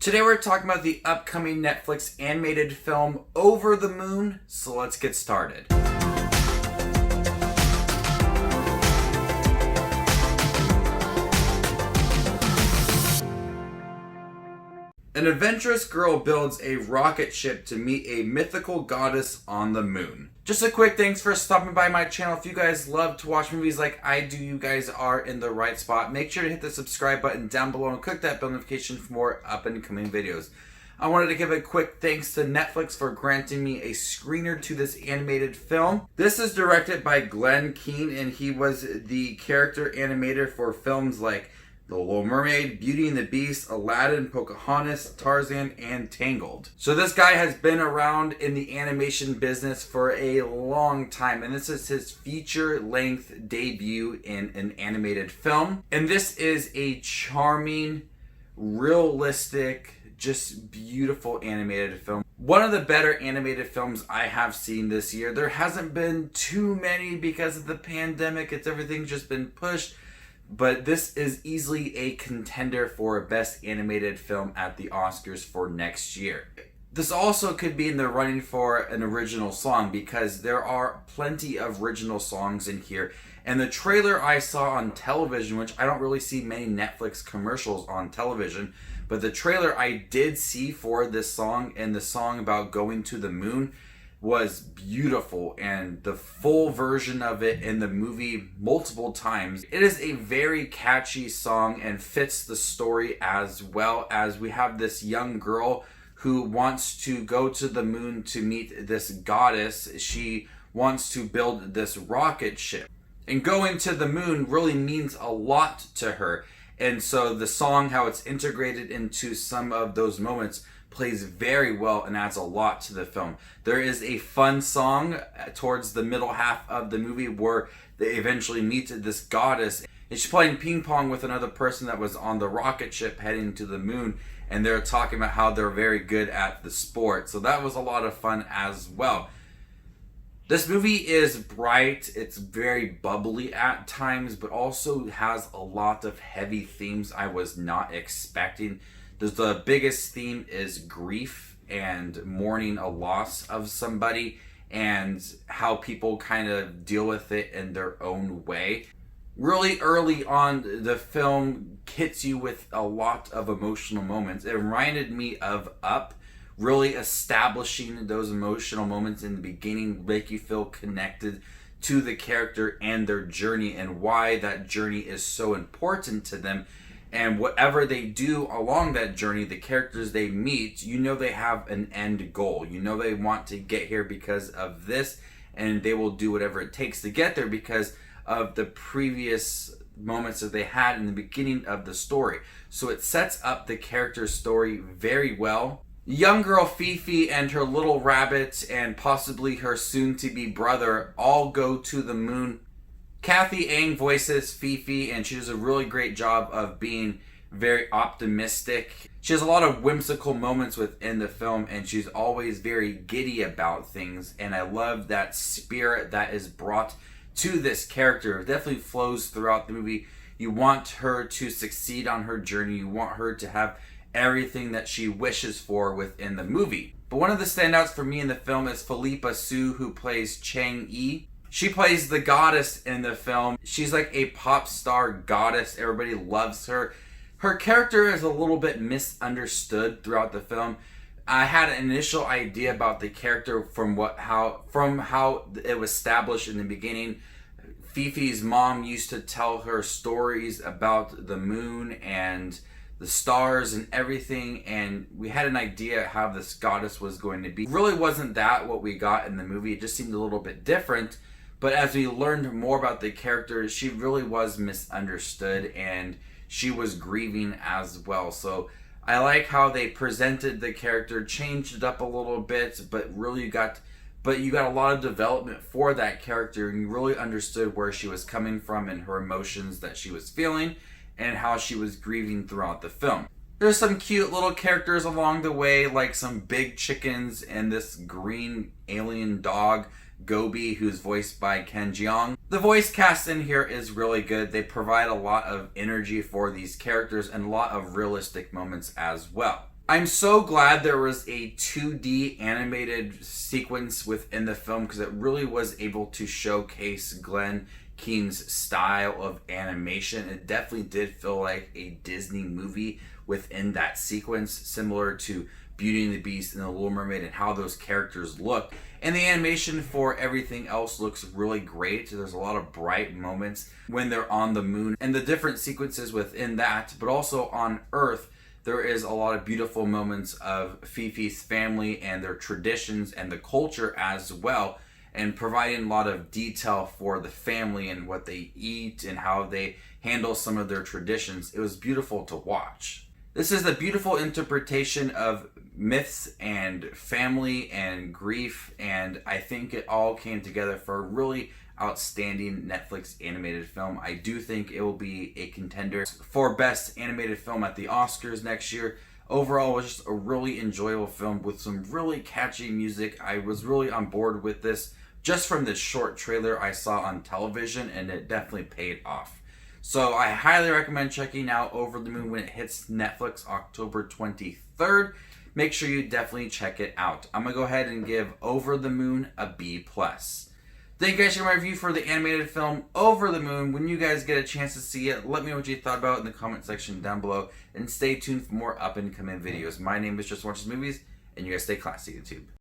Today we're talking about the upcoming Netflix animated film Over the Moon, so let's get started. An adventurous girl builds a rocket ship to meet a mythical goddess on the moon. Just a quick thanks for stopping by my channel. If you guys love to watch movies like I do, you guys are in the right spot. Make sure to hit the subscribe button down below and click that bell notification for more up and coming videos. I wanted to give a quick thanks to Netflix for granting me a screener to this animated film. This is directed by Glenn Keane, and he was the character animator for films like The Little Mermaid, Beauty and the Beast, Aladdin, Pocahontas, Tarzan, and Tangled. So this guy has been around in the animation business for a long time, and this is his feature-length debut in an animated film. And this is a charming, realistic, just beautiful animated film. One of the better animated films I have seen this year. There hasn't been too many because of the pandemic. Everything's just been pushed. But this is easily a contender for Best Animated Film at the Oscars for next year. This also could be in the running for an original song because there are plenty of original songs in here. And the trailer I saw on television, which I don't really see many Netflix commercials on television, but the trailer I did see for this song and the song about going to the moon was beautiful, and the full version of it in the movie multiple times. It is a very catchy song and fits the story, as well as we have this young girl who wants to go to the moon to meet this goddess. She wants to build this rocket ship, and going to the moon really means a lot to her. And so the song, how it's integrated into some of those moments, plays very well and adds a lot to the film. There is a fun song towards the middle half of the movie where they eventually meet this goddess, and she's playing ping pong with another person that was on the rocket ship heading to the moon, and they're talking about how they're very good at the sport. So that was a lot of fun as well. This movie is bright, it's very bubbly at times, but also has a lot of heavy themes I was not expecting. The biggest theme is grief and mourning a loss of somebody and how people kind of deal with it in their own way. Really early on, the film hits you with a lot of emotional moments. It reminded me of Up, really establishing those emotional moments in the beginning, make you feel connected to the character and their journey and why that journey is so important to them. And whatever they do along that journey, the characters they meet, you know they have an end goal. You know they want to get here because of this, and they will do whatever it takes to get there because of the previous moments that they had in the beginning of the story. So it sets up the character's story very well. Young girl Fifi and her little rabbit and possibly her soon-to-be brother all go to the moon. Kathy Ang voices Fifi, and she does a really great job of being very optimistic. She has a lot of whimsical moments within the film, and she's always very giddy about things, and I love that spirit that is brought to this character. It definitely flows throughout the movie. You want her to succeed on her journey. You want her to have everything that she wishes for within the movie. But one of the standouts for me in the film is Philippa Sue, who plays Chiang. She plays the goddess in the film. She's like a pop star goddess. Everybody loves her. Her character is a little bit misunderstood throughout the film. I had an initial idea about the character from how it was established in the beginning. Fifi's mom used to tell her stories about the moon and the stars and everything, and we had an idea how this goddess was going to be. It really wasn't that what we got in the movie. It just seemed a little bit different. But as we learned more about the character, she really was misunderstood and she was grieving as well. So I like how they presented the character, changed it up a little bit, but you got a lot of development for that character, and you really understood where she was coming from and her emotions that she was feeling and how she was grieving throughout the film. There's some cute little characters along the way, like some big chickens and this green alien dog, Gobi, who's voiced by Ken Jeong. The voice cast in here is really good. They provide a lot of energy for these characters and a lot of realistic moments as well. I'm so glad there was a 2D animated sequence within the film because it really was able to showcase Glenn Keane's style of animation. It definitely did feel like a Disney movie within that sequence, similar to Beauty and the Beast and The Little Mermaid and how those characters look. And the animation for everything else looks really great. There's a lot of bright moments when they're on the moon and the different sequences within that, but also on Earth. There is a lot of beautiful moments of Fifi's family and their traditions and the culture as well, and providing a lot of detail for the family and what they eat and how they handle some of their traditions. It was beautiful to watch. This is a beautiful interpretation of myths and family and grief, and I think it all came together for a really outstanding Netflix animated film. I do think it will be a contender for Best Animated Film at the Oscars next year. Overall, it was just a really enjoyable film with some really catchy music. I was really on board with this just from the short trailer I saw on television, and it definitely paid off. So I highly recommend checking out Over the Moon when it hits Netflix October 23rd. Make sure you definitely check it out. I'm going to go ahead and give Over the Moon a B+. Thank you guys for my review for the animated film Over the Moon. When you guys get a chance to see it, let me know what you thought about it in the comment section down below. And stay tuned for more up and coming videos. My name is Just Watches Movies, and you guys stay classy, YouTube.